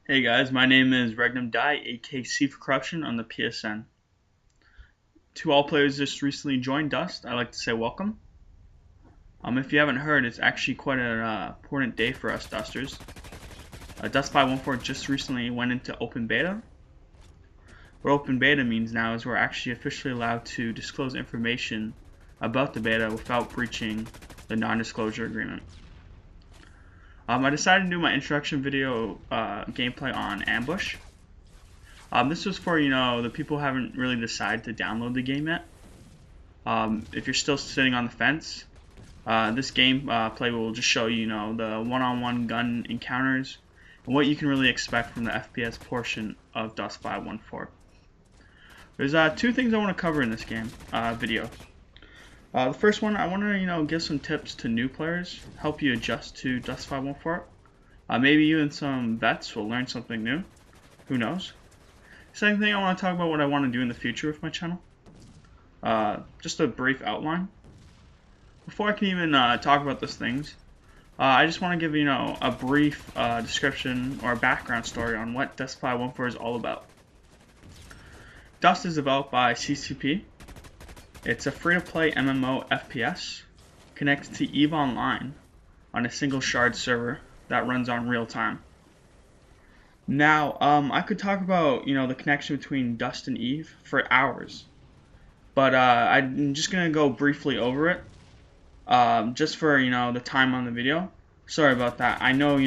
Hey guys, my name is Regnum Die, aka C for Corruption on the PSN. To all players just recently joined Dust, I'd like to say welcome. If you haven't heard, it's actually quite an important day for us Dusters. Dust 5.14 just recently went into open beta. What open beta means now is we're actually officially allowed to disclose information about the beta without breaching the non-disclosure agreement. I decided to do my introduction video gameplay on Ambush. This was for, the people who haven't really decided to download the game yet. If you're still sitting on the fence, this gameplay will just show you, the one-on-one gun encounters and what you can really expect from the FPS portion of Dust 5.14. There's two things I want to cover in this game video. The first one, I want to, give some tips to new players, help you adjust to Dust 5.14. Maybe even some vets will learn something new. Who knows? Second thing, I want to talk about what I want to do in the future with my channel. Just a brief outline. Before I can even talk about those things, I just want to give a brief description or a background story on what Dust 5.14 is all about. Dust is developed by CCP. It's a free-to-play MMO FPS connected to EVE Online on a single shard server that runs on real time. Now, I could talk about, the connection between Dust and EVE for hours, but I'm just going to go briefly over it, just for, the time on the video. Sorry about that. I know,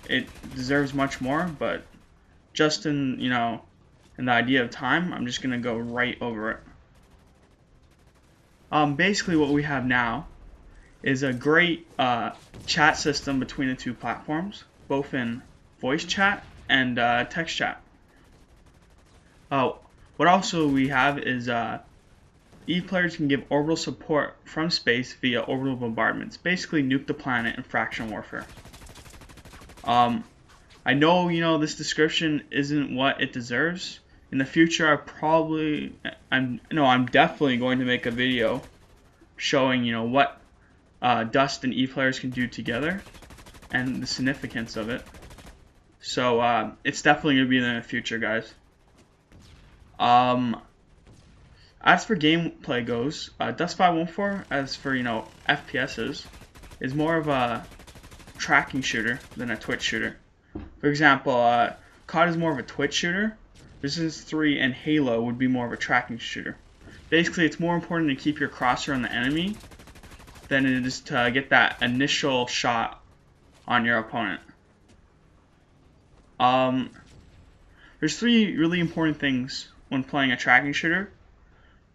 it deserves much more, but just in, in the idea of time, I'm just going to go right over it. Basically what we have now is a great chat system between the two platforms, both in voice chat and text chat. What also we have is EVE players can give orbital support from space via orbital bombardments, basically nuke the planet in faction warfare. I know, this description isn't what it deserves. In the future, I'm definitely going to make a video showing, what Dust and EVE players can do together and the significance of it. So it's definitely going to be in the future, guys. As for gameplay goes, Dust 5.14, as for, FPSs, is more of a tracking shooter than a twitch shooter. For example, COD is more of a twitch shooter. Resistance 3 and Halo would be more of a tracking shooter. Basically, it's more important to keep your crosshair on the enemy than it is to get that initial shot on your opponent. There's three really important things when playing a tracking shooter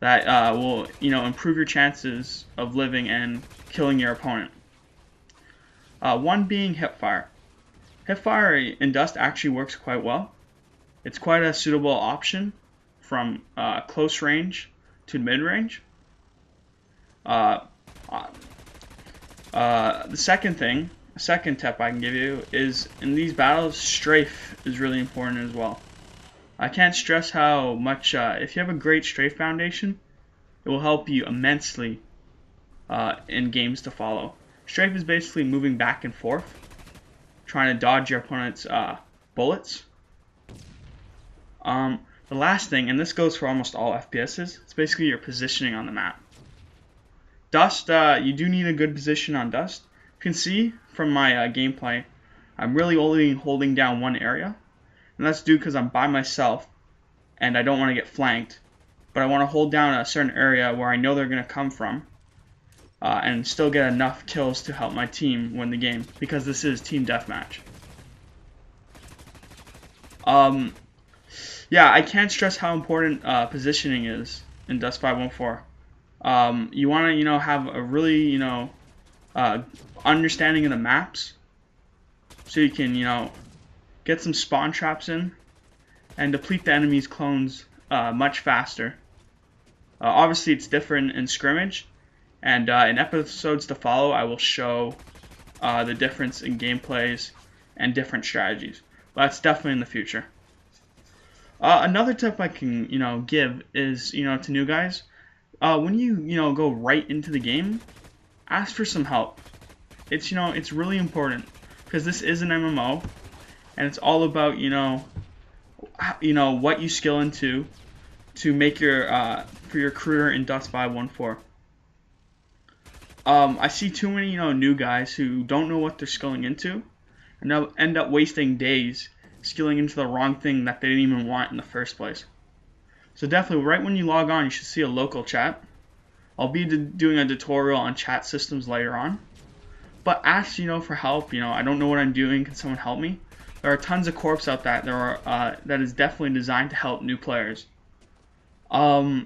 that will, improve your chances of living and killing your opponent. One being hipfire. Hipfire in Dust actually works quite well. It's quite a suitable option from close range to mid range. The second tip I can give you is in these battles, strafe is really important as well. I can't stress how much, if you have a great strafe foundation, it will help you immensely in games to follow. Strafe is basically moving back and forth, trying to dodge your opponent's bullets. The last thing, and this goes for almost all FPSs, it's basically your positioning on the map. Dust, you do need a good position on Dust. You can see from my gameplay, I'm really only holding down one area, and that's due because I'm by myself and I don't want to get flanked, but I want to hold down a certain area where I know they're going to come from and still get enough kills to help my team win the game, because this is team deathmatch. Yeah, I can't stress how important positioning is in Dust 5.14. You want to, have a really, understanding of the maps, so you can, get some spawn traps in and deplete the enemy's clones much faster. Obviously, it's different in scrimmage, and in episodes to follow, I will show the difference in gameplays and different strategies. But that's definitely in the future. Another tip I can, give is, to new guys, when you, go right into the game, ask for some help. It's, it's really important, because this is an MMO, and it's all about what you skill into to make your for your career in Dust 514. I see too many new guys who don't know what they're skilling into, and they'll end up wasting days skilling into the wrong thing that they didn't even want in the first place. So definitely, right when you log on, you should see a local chat. I'll be doing a tutorial on chat systems later on. But ask, for help. I don't know what I'm doing. Can someone help me? There are tons of corps out there that is definitely designed to help new players. The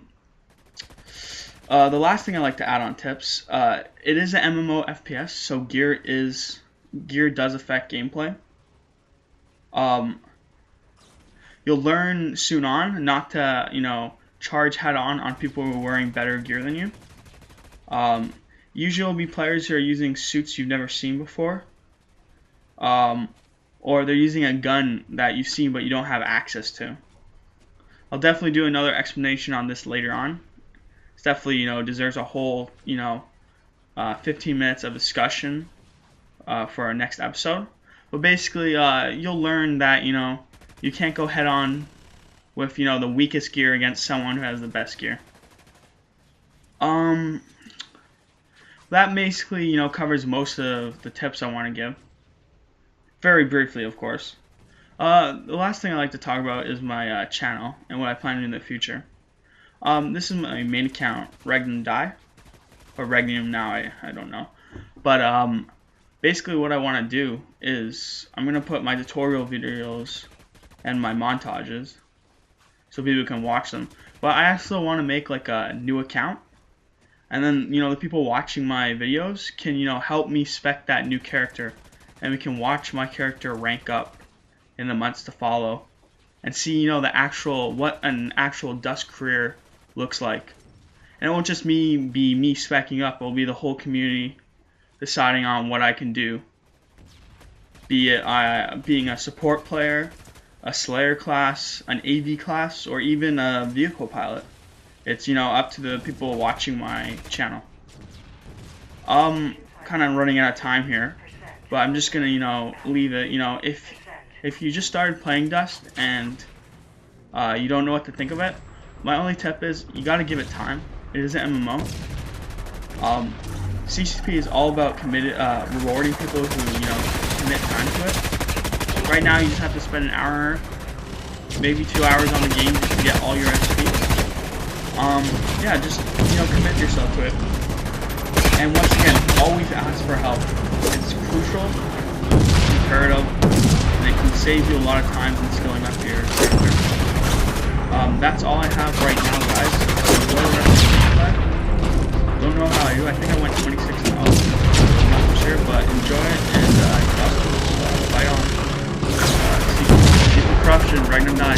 last thing I like to add on tips, it is an MMO FPS, so gear does affect gameplay. You'll learn soon on not to, charge head-on people who are wearing better gear than you. Usually will be players who are using suits you've never seen before. Or they're using a gun that you've seen but you don't have access to. I'll definitely do another explanation on this later on. It's definitely, deserves a whole, 15 minutes of discussion for our next episode. But basically, you'll learn that, you can't go head-on with, the weakest gear against someone who has the best gear. That basically, covers most of the tips I want to give. Very briefly, of course. The last thing I like to talk about is my channel and what I plan to do in the future. This is my main account, Regnum Die, or Regnum now, I don't know. But basically what I want to do is I'm going to put my tutorial videos and my montages so people can watch them. But I also want to make like a new account, and then the people watching my videos can help me spec that new character, and we can watch my character rank up in the months to follow and see what an actual Dust career looks like. And it won't just be me specking up, it'll be the whole community deciding on what I can do, be it being a support player, a Slayer class, an AV class, or even a vehicle pilot. It's up to the people watching my channel. Kind of running out of time here, but I'm just gonna leave it. If you just started playing Dust and you don't know what to think of it, my only tip is you gotta give it time. It is an MMO. CCP is all about rewarding people who commit time to it. Right now you just have to spend an hour, maybe 2 hours on the game just to get all your XP. Yeah, just commit yourself to it. And once again, always ask for help. It's crucial, imperative, and it can save you a lot of time in skilling up your character. That's all I have right now, guys. Enjoy the rest of the gameplay. Don't know how I do. I think I went 26-0. I'm not for sure, but enjoy it, and fight on. Secret corruption, Regnum Die.